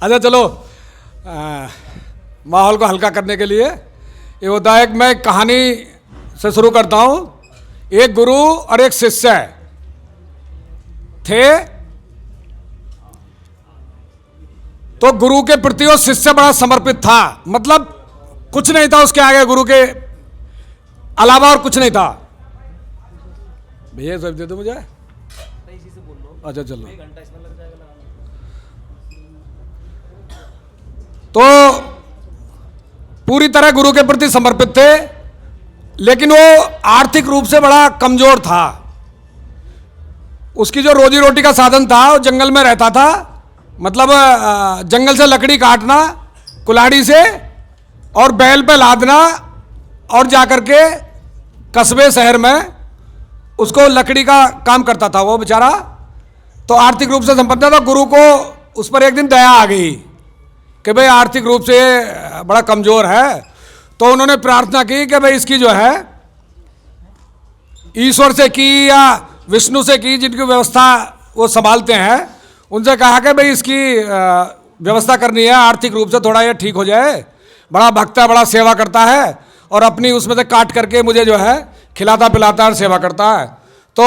अच्छा चलो, माहौल को हल्का करने के लिए ये होता है कि मैं कहानी से शुरू करता हूँ। एक गुरु और एक शिष्य थे। तो गुरु के प्रति वो शिष्य बड़ा समर्पित था, मतलब कुछ नहीं था उसके आगे, गुरु के अलावा और कुछ नहीं था। भैया सब दे दो मुझे। अच्छा चलो। तो पूरी तरह गुरु के प्रति समर्पित थे, लेकिन वो आर्थिक रूप से बड़ा कमजोर था। उसकी जो रोजी रोटी का साधन था वो जंगल में रहता था, मतलब जंगल से लकड़ी काटना कुल्हाड़ी से और बैल पे लादना और जाकर के कस्बे शहर में उसको लकड़ी का काम करता था वो बेचारा। तो आर्थिक रूप से संपन्न था। गुरु को उस पर एक दिन दया आ गई कि भाई आर्थिक रूप से बड़ा कमजोर है। तो उन्होंने प्रार्थना की कि भाई इसकी जो है ईश्वर से की या विष्णु से की, जिनकी व्यवस्था वो संभालते हैं, उनसे कहा कि भाई इसकी व्यवस्था करनी है, आर्थिक रूप से थोड़ा ये ठीक हो जाए। बड़ा भक्त है, बड़ा सेवा करता है और अपनी उसमें से काट करके मुझे जो है खिलाता पिलाता है और सेवा करता है। तो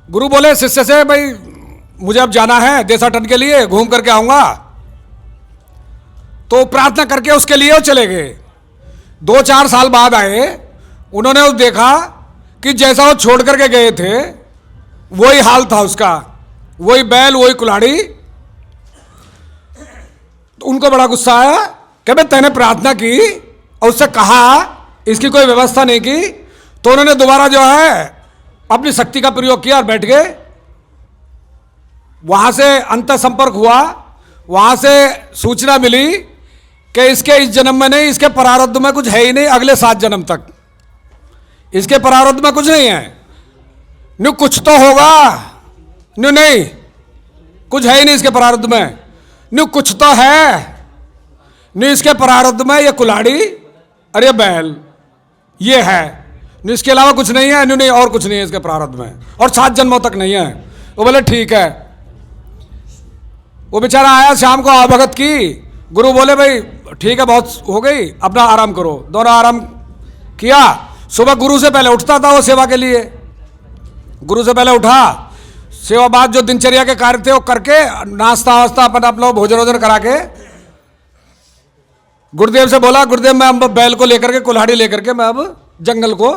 गुरु बोले शिष्य से, भाई मुझे अब जाना है देशाटन के लिए, घूम करके आऊंगा। तो प्रार्थना करके उसके लिए वो चले गए। 2-4 साल बाद आए, उन्होंने उस देखा कि जैसा वो छोड़ करके गए थे वही हाल था उसका, वही बैल, वही कुल्हाड़ी। तो उनको बड़ा गुस्सा आया कि भाई तैने प्रार्थना की और उससे कहा इसकी कोई व्यवस्था नहीं की। तो उन्होंने दोबारा जो है अपनी शक्ति का प्रयोग किया और बैठ गए। वहां से अंतर संपर्क हुआ, वहां से सूचना मिली कि इसके इस जन्म में नहीं, इसके प्रारब्ध में कुछ है ही नहीं, अगले 7 जन्म तक इसके प्रारब्ध में कुछ नहीं है। न्यू कुछ तो होगा, न्यू नहीं, कुछ है ही नहीं इसके प्रारब्ध में। न्यू कुछ तो है, न्यू इसके प्रारब्ध में ये कुल्हाड़ी और ये बैल, ये है, न्यू इसके अलावा कुछ नहीं है, न्यू नहीं और कुछ नहीं है इसके प्रारब्ध में, और 7 जन्मों तक नहीं है। वो बोले ठीक है। वो बेचारा आया, शाम को आवभगत की। गुरु बोले भाई ठीक है, बहुत हो गई, अपना आराम करो। दोनों आराम किया। सुबह गुरु से पहले उठता था वो सेवा के लिए। गुरु से पहले उठा, सेवा बाद जो दिनचर्या के कार्य थे वो करके, नाश्ता वास्ता अपना आप लोग भोजन वोजन करा के गुरुदेव से बोला, गुरुदेव मैं अब बैल को लेकर के, कुल्हाड़ी लेकर के मैं अब जंगल को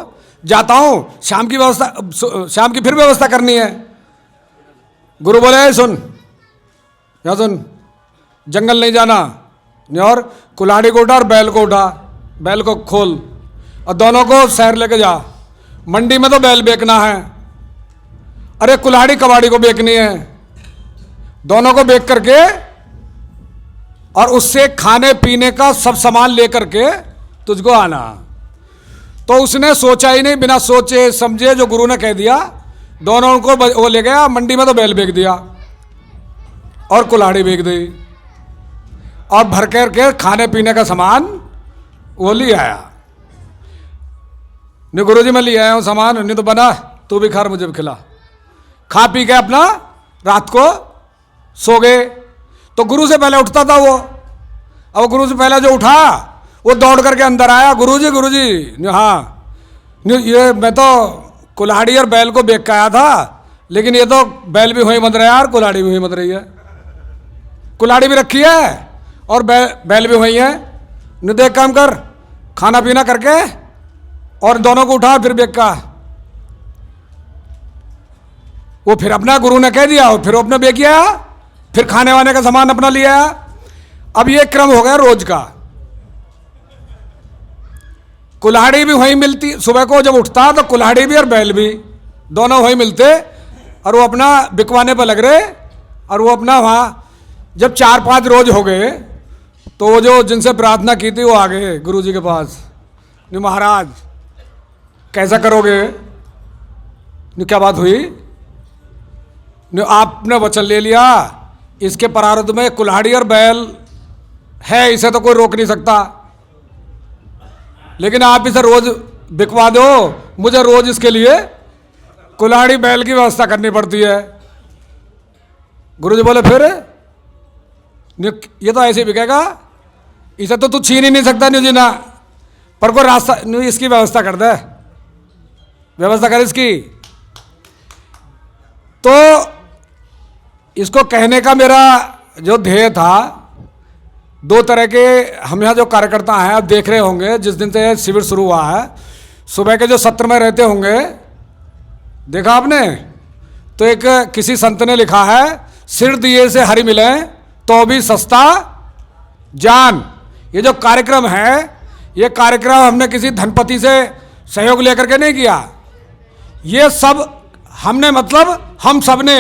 जाता हूं, शाम की व्यवस्था, शाम की फिर व्यवस्था करनी है। गुरु बोले सुन, यहाँ सुन, जंगल नहीं जाना, नहीं, और कुल्हाड़ी को उठा और बैल को उठा, बैल को खोल और दोनों को शहर लेके जा। मंडी में तो बैल बेचना है, अरे कुल्हाड़ी कबाड़ी को बेचनी है। दोनों को बेच करके और उससे खाने पीने का सब सामान लेकर के तुझको आना। तो उसने सोचा ही नहीं, बिना सोचे समझे जो गुरु ने कह दिया, दोनों को वो ले गया। मंडी में तो बैल बेच दिया और कुल्हाड़ी बेच दी और भर कर के खाने पीने का सामान वो ले आया। नहीं गुरु जी मैं ले आया हूँ सामान, नहीं तो बना, तू भी खा, मुझे भी खिला। खा पी के अपना रात को सो गए। तो गुरु से पहले उठता था वो, अब गुरु से पहले जो उठा वो दौड़ करके अंदर आया, गुरु जी हाँ, ये मैं तो कुल्हाड़ी और बैल को बेच के आया था, लेकिन ये तो बैल भी वहीं मत रहा है और कुल्हाड़ी भी वहीं मत रही है। कुल्हाड़ी भी रखी है और बैल भी वहीं है। न देख काम कर, खाना पीना करके और दोनों को उठा फिर बेच का। वो फिर अपना गुरु ने कह दिया, फिर वो अपना बेच गया, फिर खाने वाने का सामान अपना लिया। अब ये क्रम हो गया रोज का। कुल्हाड़ी भी वहीं मिलती, सुबह को जब उठता तो कुल्हाड़ी भी और बैल भी दोनों वहीं मिलते और वो अपना बिकवाने पर लग रहे। और वो अपना वहाँ जब 4-5 रोज हो गए तो वो जो जिनसे प्रार्थना की थी वो आ गए गुरु जी के पास। नहीं महाराज कैसा करोगे? नहीं क्या बात हुई? नहीं आपने वचन ले लिया, इसके प्रारब्ध में कुल्हाड़ी और बैल है, इसे तो कोई रोक नहीं सकता, लेकिन आप इसे रोज बिकवा दो, मुझे रोज इसके लिए कुल्हाड़ी बैल की व्यवस्था करनी पड़ती है। गुरुजी बोले फिर ये तो ऐसे बिकेगा, इसे तो तू छीन ही नहीं सकता न्यू जी ना, पर कोई रास्ता न्यू इसकी व्यवस्था कर दे, व्यवस्था कर इसकी। तो इसको कहने का मेरा जो ध्येय था, दो तरह के हम यहाँ जो कार्यकर्ता हैं, आप देख रहे होंगे जिस दिन से शिविर शुरू हुआ है, सुबह के जो सत्र में रहते होंगे, देखा आपने, तो एक किसी संत ने लिखा है, सिर दिए से हरि मिले तो भी सस्ता जान। ये जो कार्यक्रम है, ये कार्यक्रम हमने किसी धनपति से सहयोग लेकर के नहीं किया, ये सब हमने, मतलब हम सब ने,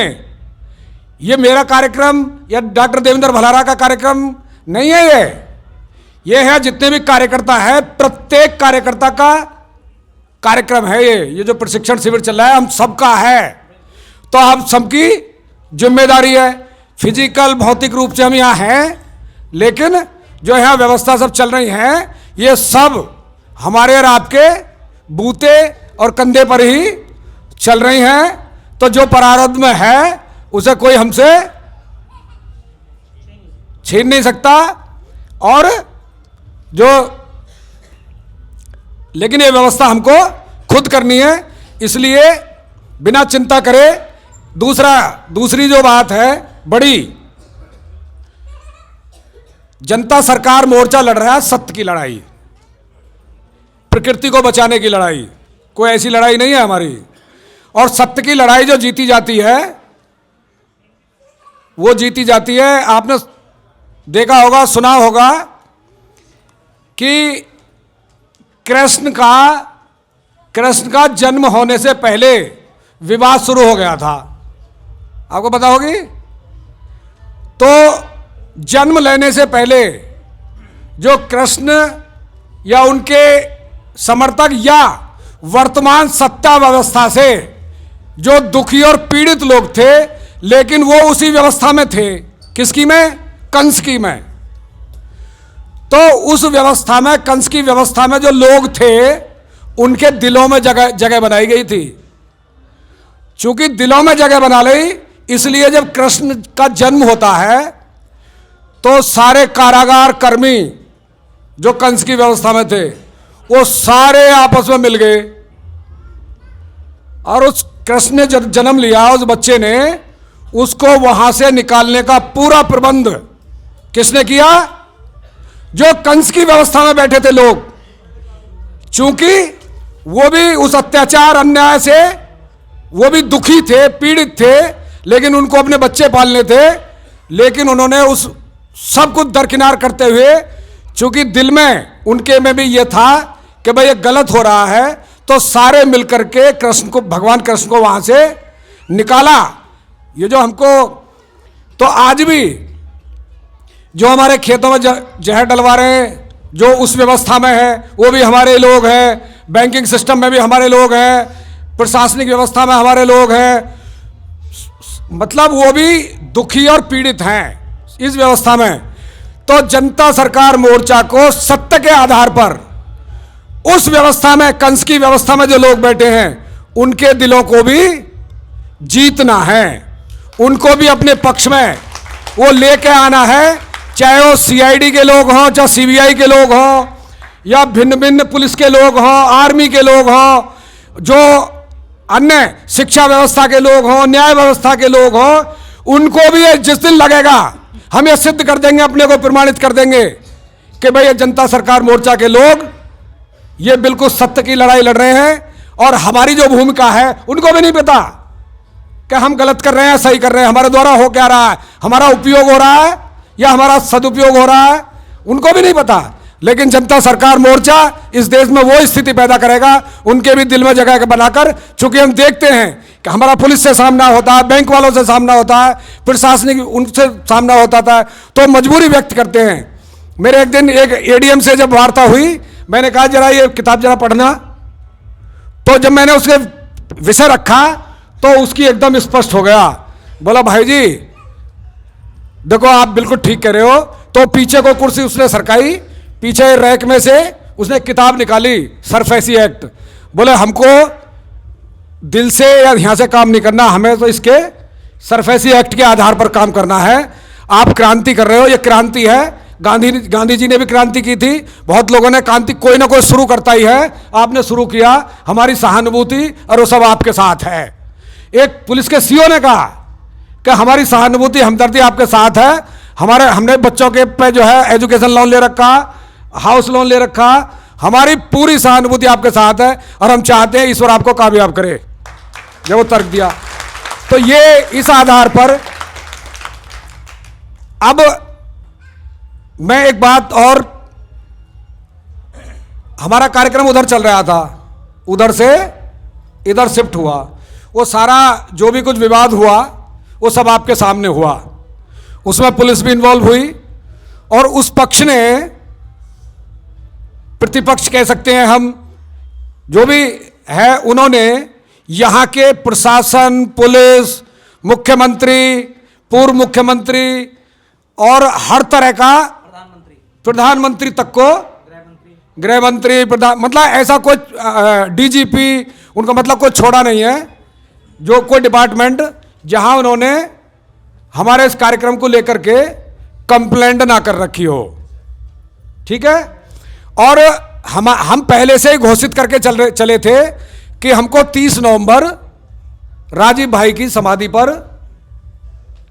ये मेरा कार्यक्रम या डॉक्टर देवेंद्र भलारा का कार्यक्रम नहीं है, ये है जितने भी कार्यकर्ता है, प्रत्येक कार्यकर्ता का कार्यक्रम है ये जो प्रशिक्षण शिविर चल रहा है हम सबका है। तो हम सबकी जिम्मेदारी है। फिजिकल भौतिक रूप से हम यहाँ हैं, लेकिन जो यहाँ व्यवस्था सब चल रही है, ये सब हमारे और आपके बूते और कंधे पर ही चल रही हैं। तो जो प्रारब्ध में है उसे कोई हमसे छीन नहीं सकता। और जो, लेकिन ये व्यवस्था हमको खुद करनी है, इसलिए बिना चिंता करे। दूसरी जो बात है बड़ी, जनता सरकार मोर्चा लड़ रहा है सत्य की लड़ाई, प्रकृति को बचाने की लड़ाई, कोई ऐसी लड़ाई नहीं है हमारी। और सत्य की लड़ाई जो जीती जाती है वो जीती जाती है। आपने देखा होगा, सुना होगा कि कृष्ण का जन्म होने से पहले विवाद शुरू हो गया था, आपको पता होगी। तो जन्म लेने से पहले जो कृष्ण या उनके समर्थक या वर्तमान सत्ता व्यवस्था से जो दुखी और पीड़ित लोग थे, लेकिन वो उसी व्यवस्था में थे, किसकी में? कंस की में। तो उस व्यवस्था में, कंस की व्यवस्था में जो लोग थे, उनके दिलों में जगह बनाई गई थी। चूंकि दिलों में जगह बना ली, इसलिए जब कृष्ण का जन्म होता है तो सारे कारागार कर्मी जो कंस की व्यवस्था में थे, वो सारे आपस में मिल गए। और उस कृष्ण ने जन्म लिया, उस बच्चे ने, उसको वहां से निकालने का पूरा प्रबंध किसने किया? जो कंस की व्यवस्था में बैठे थे लोग। चूंकि वो भी उस अत्याचार अन्याय से वो भी दुखी थे, पीड़ित थे, लेकिन उनको अपने बच्चे पालने थे। लेकिन उन्होंने उस सब कुछ दरकिनार करते हुए, चूंकि दिल में उनके में भी ये था कि भाई ये गलत हो रहा है, तो सारे मिलकर के कृष्ण को, भगवान कृष्ण को वहां से निकाला। ये जो हमको, तो आज भी जो हमारे खेतों में जहर डलवा रहे हैं, जो उस व्यवस्था में है, वो भी हमारे लोग हैं। बैंकिंग सिस्टम में भी हमारे लोग हैं, प्रशासनिक व्यवस्था में हमारे लोग हैं। मतलब वो भी दुखी और पीड़ित हैं इस व्यवस्था में। तो जनता सरकार मोर्चा को सत्य के आधार पर उस व्यवस्था में, कंस की व्यवस्था में जो लोग बैठे हैं, उनके दिलों को भी जीतना है, उनको भी अपने पक्ष में वो लेके आना है। चाहे वो सीआईडी के लोग हों, चाहे सीबीआई के लोग हों, या भिन्न भिन्न पुलिस के लोग हों, आर्मी के लोग हों, जो अन्य शिक्षा व्यवस्था के लोग हों, न्याय व्यवस्था के लोग हों, उनको भी जिस दिन लगेगा हम ये सिद्ध कर देंगे, अपने को प्रमाणित कर देंगे कि भाई ये जनता सरकार मोर्चा के लोग ये बिल्कुल सत्य की लड़ाई लड़ रहे हैं। और हमारी जो भूमिका है, उनको भी नहीं पता कि हम गलत कर रहे हैं, सही कर रहे हैं, हमारे द्वारा हो क्या रहा है, हमारा उपयोग हो रहा है या हमारा सदुपयोग हो रहा है, उनको भी नहीं पता। लेकिन जनता सरकार मोर्चा इस देश में वो स्थिति पैदा करेगा, उनके भी दिल में जगह बनाकर। चूंकि हम देखते हैं कि हमारा पुलिस से सामना होता है, बैंक वालों से सामना होता है, प्रशासनिक उनसे सामना होता था, तो मजबूरी व्यक्त करते हैं। मेरे एक दिन एक एडीएम से जब वार्ता हुई, मैंने कहा जरा ये किताब जरा पढ़ना। तो जब मैंने उसके विषय रखा तो उसकी एकदम स्पष्ट हो गया। बोला भाई जी देखो आप बिल्कुल ठीक कह रहे हो। तो पीछे को कुर्सी उसने सरकाई, पीछे रैक में से उसने किताब निकाली, सरफेसी एक्ट। बोले हमको दिल से या यहाँ से काम नहीं करना, हमें तो इसके सरफेसी एक्ट के आधार पर काम करना है। आप क्रांति कर रहे हो, ये क्रांति है। गांधी जी ने भी क्रांति की थी, बहुत लोगों ने क्रांति, कोई ना कोई शुरू करता ही है। आपने शुरू किया, हमारी सहानुभूति और वो सब आपके साथ है। एक पुलिस के सीओ ने कहा कि हमारी सहानुभूति हमदर्दी आपके साथ है। हमने बच्चों के पे जो है एजुकेशन लोन ले रखा, हाउस लोन ले रखा, हमारी पूरी सहानुभूति आपके साथ है और हम चाहते हैं ईश्वर आपको कामयाब करे। जब वो तर्क दिया तो ये इस आधार पर, अब मैं एक बात और, हमारा कार्यक्रम उधर चल रहा था, उधर से इधर शिफ्ट हुआ, वो सारा जो भी कुछ विवाद हुआ वो सब आपके सामने हुआ, उसमें पुलिस भी इन्वॉल्व हुई और उस पक्ष ने, प्रतिपक्ष कह सकते हैं हम, जो भी है, उन्होंने यहां के प्रशासन, पुलिस, मुख्यमंत्री, पूर्व मुख्यमंत्री और हर तरह का, प्रधानमंत्री तक को, गृह मंत्री, प्रधान, मतलब ऐसा कोई डीजीपी, उनका मतलब कोई छोड़ा नहीं है, जो कोई डिपार्टमेंट जहां उन्होंने हमारे इस कार्यक्रम को लेकर के कंप्लेंट ना कर रखी हो। ठीक है। और हम पहले से ही घोषित करके चले थे कि हमको 30 नवंबर राजीव भाई की समाधि पर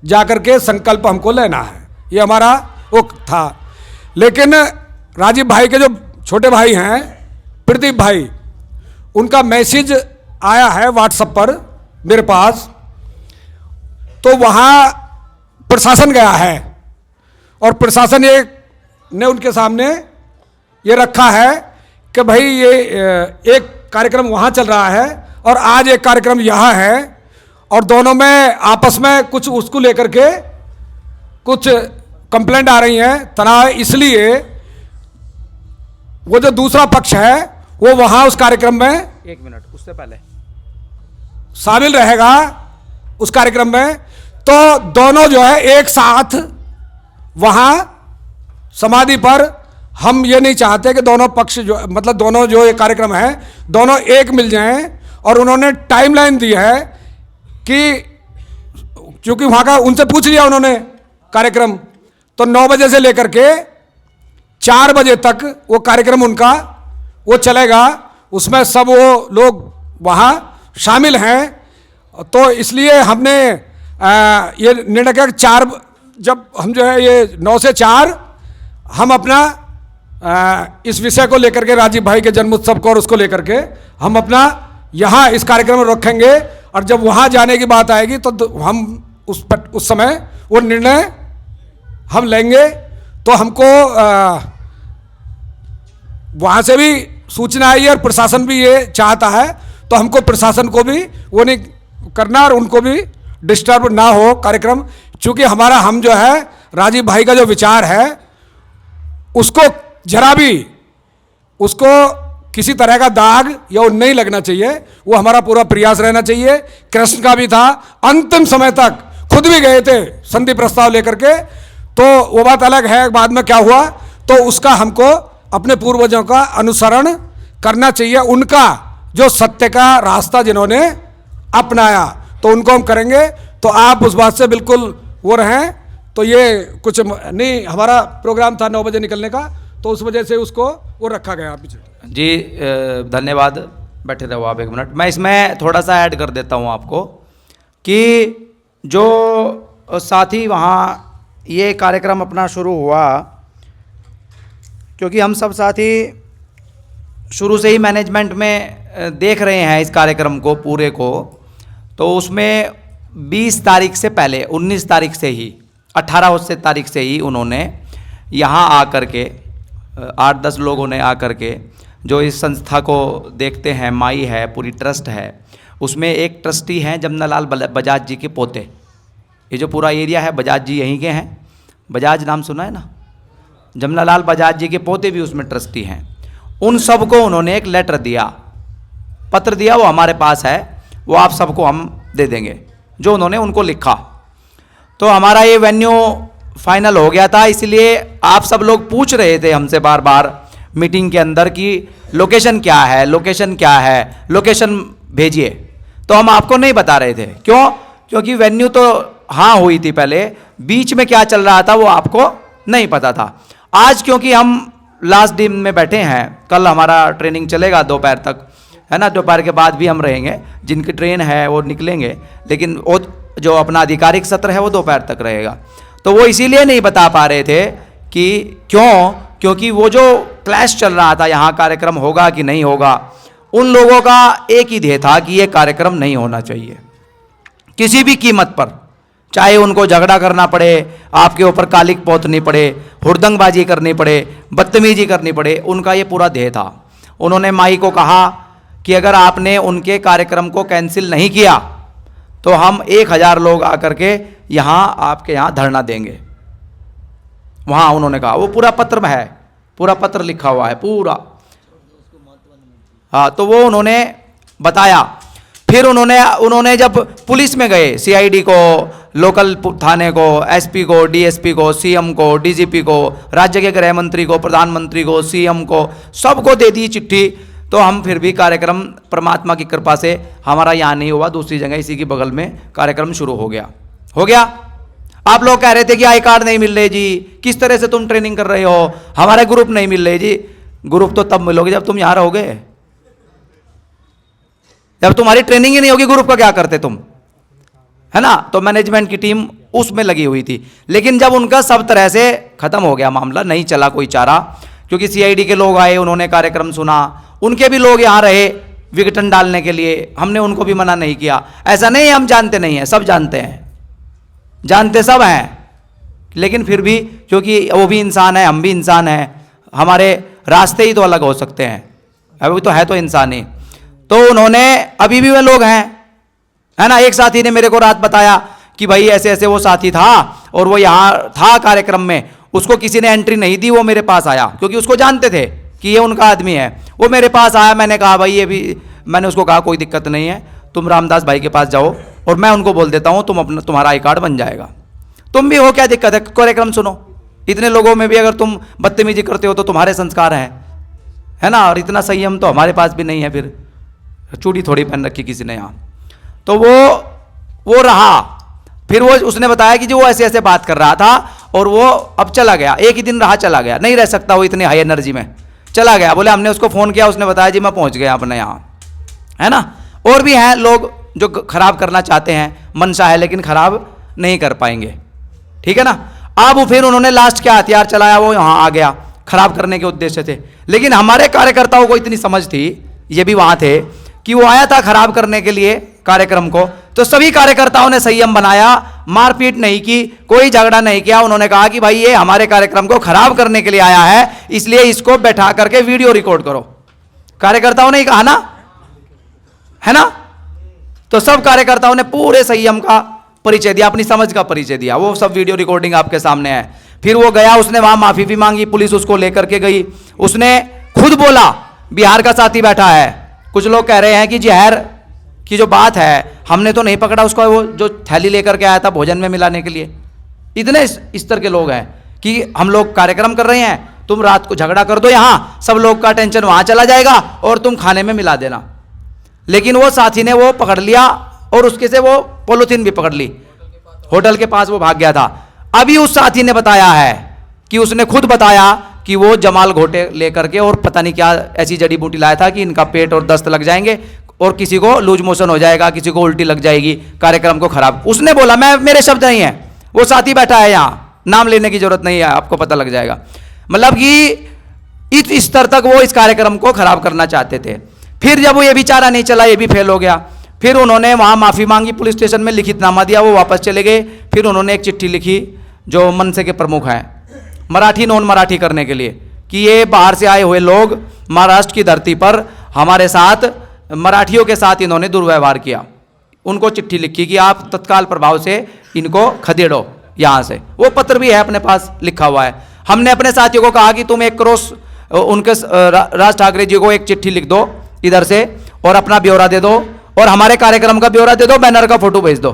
जाकर के संकल्प हमको लेना है, ये हमारा वो था। लेकिन राजीव भाई के जो छोटे भाई हैं, प्रदीप भाई, उनका मैसेज आया है व्हाट्सएप पर मेरे पास, तो वहां प्रशासन गया है और प्रशासन ये ने उनके सामने ये रखा है कि भाई ये एक कार्यक्रम वहाँ चल रहा है और आज एक कार्यक्रम यहाँ है और दोनों में आपस में कुछ उसको लेकर के कुछ कंप्लेंट आ रही हैं, तनाव, इसलिए वो जो दूसरा पक्ष है वो वहाँ उस कार्यक्रम में, एक मिनट, उससे पहले शामिल रहेगा उस कार्यक्रम में। तो दोनों जो है एक साथ वहाँ समाधि पर, हम ये नहीं चाहते कि दोनों पक्ष जो, मतलब दोनों जो ये कार्यक्रम है, दोनों एक मिल जाएं। और उन्होंने टाइमलाइन दी है कि क्योंकि वहाँ का उनसे पूछ लिया उन्होंने कार्यक्रम, तो 9 बजे से लेकर के 4 बजे तक वो कार्यक्रम उनका वो चलेगा, उसमें सब वो लोग वहाँ शामिल हैं। तो इसलिए हमने ये निर्णय किया कि जब हम जो है ये 9 से 4 हम अपना इस विषय को लेकर के, राजीव भाई के जन्मोत्सव को और उसको लेकर के हम अपना यहाँ इस कार्यक्रम में रखेंगे और जब वहाँ जाने की बात आएगी तो हम उस समय वो निर्णय हम लेंगे। तो हमको वहाँ से भी सूचना आई है और प्रशासन भी ये चाहता है, तो हमको प्रशासन को भी वो नहीं करना और उनको भी डिस्टर्ब ना हो कार्यक्रम, क्योंकि हम जो है राजीव भाई का जो विचार है उसको जरा भी, उसको किसी तरह का दाग या वो नहीं लगना चाहिए, वो हमारा पूरा प्रयास रहना चाहिए। कृष्ण का भी था, अंतिम समय तक खुद भी गए थे संधि प्रस्ताव लेकर के, तो वो बात अलग है बाद में क्या हुआ, तो उसका हमको अपने पूर्वजों का अनुसरण करना चाहिए, उनका जो सत्य का रास्ता जिन्होंने अपनाया, तो उनको हम करेंगे। तो आप उस बात से बिल्कुल वो रहें। तो ये कुछ नहीं, हमारा प्रोग्राम था 9 बजे निकलने का, तो उस वजह से उसको वो रखा गया पीछे। जी धन्यवाद, बैठे रहो आप 1 मिनट। मैं इसमें थोड़ा सा ऐड कर देता हूँ आपको कि जो साथी वहाँ ये कार्यक्रम अपना शुरू हुआ, क्योंकि हम सब साथी शुरू से ही मैनेजमेंट में देख रहे हैं इस कार्यक्रम को पूरे को, तो उसमें 20 तारीख से पहले 19 तारीख से ही 18 तारीख से ही उन्होंने यहाँ आकर के 8-10 लोगों ने आकर के जो इस संस्था को देखते हैं, माई है, पूरी ट्रस्ट है, उसमें एक ट्रस्टी हैं जमनालाल बजाज जी के पोते। ये जो पूरा एरिया है बजाज जी यहीं के हैं, बजाज नाम सुना है ना, जमनालाल बजाज जी के पोते भी उसमें ट्रस्टी हैं। उन सबको उन्होंने एक लेटर दिया, पत्र दिया, वो हमारे पास है, वो आप सबको हम दे देंगे, जो उन्होंने उनको लिखा। तो हमारा ये वेन्यू फाइनल हो गया था, इसलिए आप सब लोग पूछ रहे थे हमसे बार बार मीटिंग के अंदर कि लोकेशन क्या है, लोकेशन क्या है, लोकेशन भेजिए। तो हम आपको नहीं बता रहे थे। क्यों? क्योंकि वेन्यू तो हाँ हुई थी पहले, बीच में क्या चल रहा था वो आपको नहीं पता था। आज क्योंकि हम लास्ट दिन में बैठे हैं, कल हमारा ट्रेनिंग चलेगा दोपहर तक, है ना, दोपहर के बाद भी हम रहेंगे, जिनकी ट्रेन है वो निकलेंगे, लेकिन वो जो अपना आधिकारिक सत्र है वो दोपहर तक रहेगा। तो वो इसीलिए नहीं बता पा रहे थे कि क्यों, क्योंकि वो जो क्लैश चल रहा था यहाँ कार्यक्रम होगा कि नहीं होगा, उन लोगों का एक ही ध्येय था कि ये कार्यक्रम नहीं होना चाहिए किसी भी कीमत पर, चाहे उनको झगड़ा करना पड़े, आपके ऊपर कालिक पोतनी पड़े, हुड़दंगबाजी करनी पड़े, बदतमीजी करनी पड़े, उनका ये पूरा ध्येय था। उन्होंने माई को कहा कि अगर आपने उनके कार्यक्रम को कैंसिल नहीं किया तो हम 1000 लोग आकर के यहाँ आपके यहाँ धरना देंगे। वहाँ उन्होंने कहा, वो पूरा पत्र में है, पूरा पत्र लिखा हुआ है पूरा। हाँ, तो वो उन्होंने बताया। फिर उन्होंने जब पुलिस में गए, सीआईडी को, लोकल थाने को, एसपी को, डीएसपी को, सीएम को, डीजीपी को, राज्य के गृह मंत्री को, प्रधानमंत्री को, सीएम को, सबको दे दी चिट्ठी। तो हम फिर भी कार्यक्रम परमात्मा की कृपा से हमारा यहाँ नहीं हुआ, दूसरी जगह इसी के बगल में कार्यक्रम शुरू हो गया। आप लोग कह रहे थे कि आई कार्ड नहीं मिल रहे जी, किस तरह से तुम ट्रेनिंग कर रहे हो, हमारे ग्रुप नहीं मिल रहे जी। ग्रुप तो तब मिलोगे जब तुम यहाँ रहोगे, जब तुम्हारी ट्रेनिंग ही नहीं होगी ग्रुप का क्या करते तुम, है ना। तो मैनेजमेंट की टीम उसमें लगी हुई थी, लेकिन जब उनका सब तरह से खत्म हो गया मामला, नहीं चला कोई चारा, क्योंकि सीआईडी के लोग आए, उन्होंने कार्यक्रम सुना, उनके भी लोग यहाँ रहे विघटन डालने के लिए, हमने उनको भी मना नहीं किया। ऐसा नहीं है हम जानते नहीं हैं, सब जानते हैं, जानते सब हैं, लेकिन फिर भी क्योंकि वो भी इंसान है, हम भी इंसान हैं, हमारे रास्ते ही तो अलग हो सकते हैं, अभी तो है तो इंसान ही। तो उन्होंने, अभी भी वे लोग हैं, है ना। एक साथी ने मेरे को रात बताया कि भाई ऐसे ऐसे वो साथी था और वो यहाँ था कार्यक्रम में, उसको किसी ने एंट्री नहीं दी, वो मेरे पास आया, क्योंकि उसको जानते थे कि ये उनका आदमी है। वो मेरे पास आया, मैंने कहा भाई ये भी, मैंने उसको कहा कोई दिक्कत नहीं है, तुम रामदास भाई के पास जाओ और मैं उनको बोल देता हूँ, तुम्हारा आई कार्ड बन जाएगा, तुम भी हो, क्या दिक्कत है, कार्यक्रम सुनो। इतने लोगों में भी अगर तुम बदतमीजी करते हो तो तुम्हारे संस्कार हैं, है ना, और इतना संयम तो हमारे पास भी नहीं है, फिर चूड़ी थोड़ी पहन रखी किसी ने यहाँ। तो वो रहा, फिर वो उसने बताया कि जो वो ऐसे ऐसे बात कर रहा था और वो अब चला गया, एक ही दिन रहा, चला गया, नहीं रह सकता वो इतनी हाई एनर्जी में, चला गया। बोले हमने उसको फ़ोन किया, उसने बताया जी मैं पहुंच गया अपने यहाँ, है ना। और भी हैं लोग जो खराब करना चाहते हैं, मनसा है लेकिन खराब नहीं कर पाएंगे, ठीक है ना। अब फिर उन्होंने लास्ट क्या हथियार चलाया, वो यहाँ आ गया, खराब करने के उद्देश्य थे। लेकिन हमारे कार्यकर्ताओं को इतनी समझ थी, ये भी वहाँ थे, कि वो आया था खराब करने के लिए कार्यक्रम को, तो सभी कार्यकर्ताओं ने संयम बनाया, मारपीट नहीं की, कोई झगड़ा नहीं किया। उन्होंने कहा कि भाई ये हमारे कार्यक्रम को खराब करने के लिए आया है, इसलिए इसको बैठा करके वीडियो रिकॉर्ड करो। कार्यकर्ताओं ने कहा ना, है ना। तो सब कार्यकर्ताओं ने पूरे संयम का परिचय दिया, अपनी समझ का परिचय दिया। वो सब वीडियो रिकॉर्डिंग आपके सामने है। फिर वो गया, उसने वहां माफी भी मांगी, पुलिस उसको लेकर के गई। उसने खुद बोला, बिहार का साथी बैठा है, कुछ लोग कह रहे हैं कि जहर की जो बात है हमने तो नहीं पकड़ा उसको, वो जो थैली लेकर के आया था भोजन में मिलाने के लिए। इतने स्तर के लोग हैं कि हम लोग कार्यक्रम कर रहे हैं, तुम रात को झगड़ा कर दो, यहाँ सब लोग का टेंशन वहां चला जाएगा और तुम खाने में मिला देना। लेकिन वो साथी ने वो पकड़ लिया और उसके से वो पॉलिथीन भी पकड़ ली, होटल के पास वो भाग गया था। अभी उस साथी ने बताया है कि उसने खुद बताया कि वो जमाल घोटे लेकर के और पता नहीं क्या ऐसी जड़ी बूटी लाया था कि इनका पेट और दस्त लग जाएंगे और किसी को लूज मोशन हो जाएगा, किसी को उल्टी लग जाएगी, कार्यक्रम को खराब। उसने बोला, मैं, मेरे शब्द नहीं है, वो साथी बैठा है यहाँ, नाम लेने की जरूरत नहीं है, आपको पता लग जाएगा। मतलब कि इस स्तर तक वो इस कार्यक्रम को खराब करना चाहते थे। फिर जब वो ये बेचारा नहीं चला, ये भी फेल हो गया, फिर उन्होंने वहाँ माफ़ी मांगी, पुलिस स्टेशन में लिखितनामा दिया, वो वापस चले गए। फिर उन्होंने एक चिट्ठी लिखी जो मनसे के प्रमुख हैं, मराठी नॉन मराठी करने के लिए, कि ये बाहर से आए हुए लोग महाराष्ट्र की धरती पर हमारे साथ, मराठियों के साथ इन्होंने दुर्व्यवहार किया। उनको चिट्ठी लिखी कि आप तत्काल प्रभाव से इनको खदेड़ो यहाँ से। वो पत्र भी है अपने पास लिखा हुआ है। हमने अपने साथियों को कहा कि तुम एक क्रॉस उनके राज ठाकरे जी को एक चिट्ठी लिख दो इधर से और अपना ब्यौरा दे दो और हमारे कार्यक्रम का ब्यौरा दे दो, बैनर का फोटो भेज दो,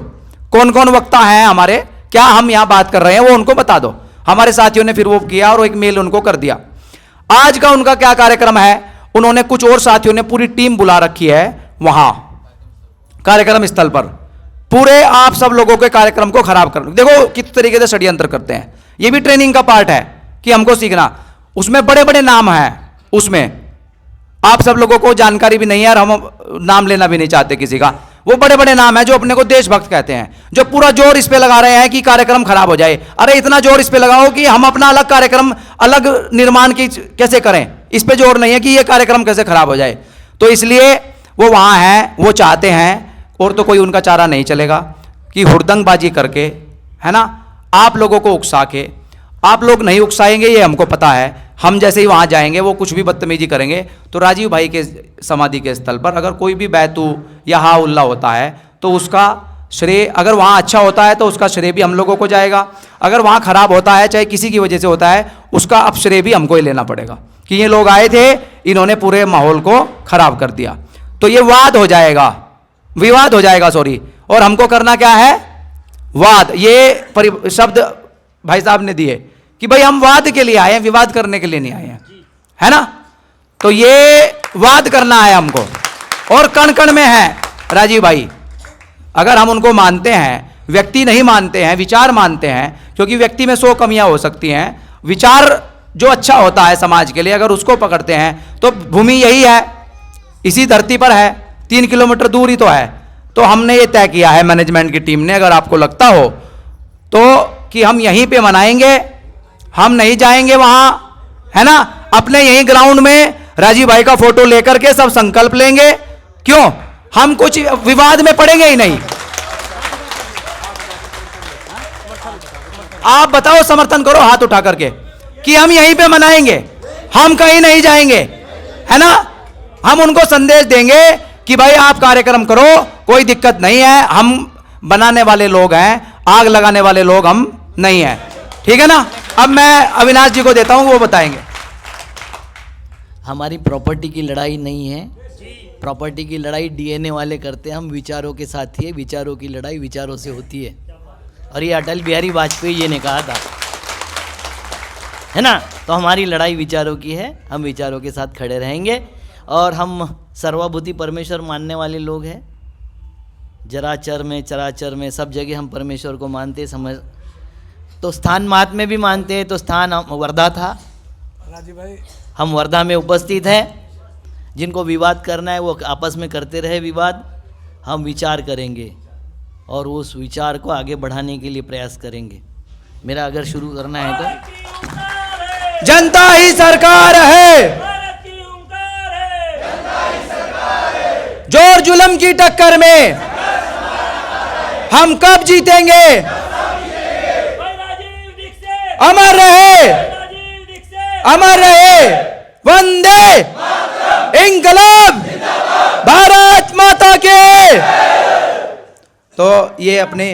कौन कौन वक्ता हैं हमारे, क्या हम यहाँ बात कर रहे हैं वो उनको बता दो। हमारे साथियों ने फिर वो किया और एक मेल उनको कर दिया। आज का उनका क्या कार्यक्रम है, उन्होंने कुछ और साथियों ने पूरी टीम बुला रखी है वहां कार्यक्रम स्थल पर पूरे आप सब लोगों के कार्यक्रम को खराब कर, देखो किस तरीके से षड्यंत्र करते हैं। ये भी ट्रेनिंग का पार्ट है कि हमको सीखना। उसमें बड़े बड़े नाम हैं, उसमें आप सब लोगों को जानकारी भी नहीं है और हम नाम लेना भी नहीं चाहते किसी का। वो बड़े बड़े नाम है जो अपने को देशभक्त कहते हैं, जो पूरा जोर इस पे लगा रहे हैं कि कार्यक्रम खराब हो जाए। अरे इतना जोर इस पे लगाओ कि हम अपना अलग कार्यक्रम, अलग निर्माण की कैसे करें, इस पे जोर नहीं है कि ये कार्यक्रम कैसे खराब हो जाए। तो इसलिए वो वहां हैं, वो चाहते हैं, और तो कोई उनका चारा नहीं चलेगा कि हुड़दंगबाजी करके, है ना, आप लोगों को उकसा के, आप लोग नहीं उकसाएंगे ये हमको पता है। हम जैसे ही वहाँ जाएंगे वो कुछ भी बदतमीजी करेंगे। तो राजीव भाई के समाधि के स्थल पर अगर कोई भी बैतू या हा उल्ला होता है तो उसका श्रेय, अगर वहाँ अच्छा होता है तो उसका श्रेय भी हम लोगों को जाएगा, अगर वहाँ खराब होता है चाहे किसी की वजह से होता है उसका अब श्रेय भी हमको ही लेना पड़ेगा कि ये लोग आए थे, इन्होंने पूरे माहौल को खराब कर दिया। तो ये वाद हो जाएगा, विवाद हो जाएगा, सॉरी। और हमको करना क्या है? वाद। ये शब्द भाई साहब ने दिए कि भाई हम वाद के लिए आए हैं, विवाद करने के लिए नहीं आए हैं, है ना। तो ये वाद करना है हमको, और कण कण में है राजीव भाई। अगर हम उनको मानते हैं, व्यक्ति नहीं मानते हैं, विचार मानते हैं, क्योंकि व्यक्ति में 100 कमियां हो सकती हैं, विचार जो अच्छा होता है समाज के लिए अगर उसको पकड़ते हैं तो भूमि यही है, इसी धरती पर है, 3 किलोमीटर दूर ही तो है। तो हमने ये तय किया है मैनेजमेंट की टीम ने, अगर आपको लगता हो तो, कि हम यहीं पे मनाएंगे, हम नहीं जाएंगे वहां, है ना। अपने यहीं ग्राउंड में राजीव भाई का फोटो लेकर के सब संकल्प लेंगे। क्यों? हम कुछ विवाद में पड़ेंगे ही नहीं। आप बताओ, समर्थन करो हाथ उठा करके कि हम यहीं पे मनाएंगे, हम कहीं नहीं जाएंगे, है ना। हम उनको संदेश देंगे कि भाई आप कार्यक्रम करो, कोई दिक्कत नहीं है, हम बनाने वाले लोग हैं, आग लगाने वाले लोग हम नहीं हैं, ठीक है ना। अब मैं अविनाश जी को देता हूं, वो बताएंगे। हमारी प्रॉपर्टी की लड़ाई नहीं है, प्रॉपर्टी की लड़ाई डीएनए वाले करते हैं, हम विचारों के साथी है, विचारों की लड़ाई विचारों से होती है। और ये अटल बिहारी वाजपेयी जी ने कहा था, है ना। तो हमारी लड़ाई विचारों की है, हम विचारों के साथ खड़े रहेंगे। और हम सर्वभूति परमेश्वर मानने वाले लोग हैं, जराचर में चराचर में सब जगह हम परमेश्वर को मानते समझ। तो स्थान महात्म्य में भी मानते हैं, तो स्थान वर्धा था राजीव भाई, हम वर्धा में उपस्थित हैं। जिनको विवाद करना है वो आपस में करते रहे विवाद, हम विचार करेंगे और उस विचार को आगे बढ़ाने के लिए प्रयास करेंगे। मेरा अगर शुरू करना है तो जनता ही सरकार है, जोर जुल्म की टक्कर में हम कब जीतेंगे? अमर रहे, अमर रहे वंदे इंकलाब, भारत माता के। तो ये अपने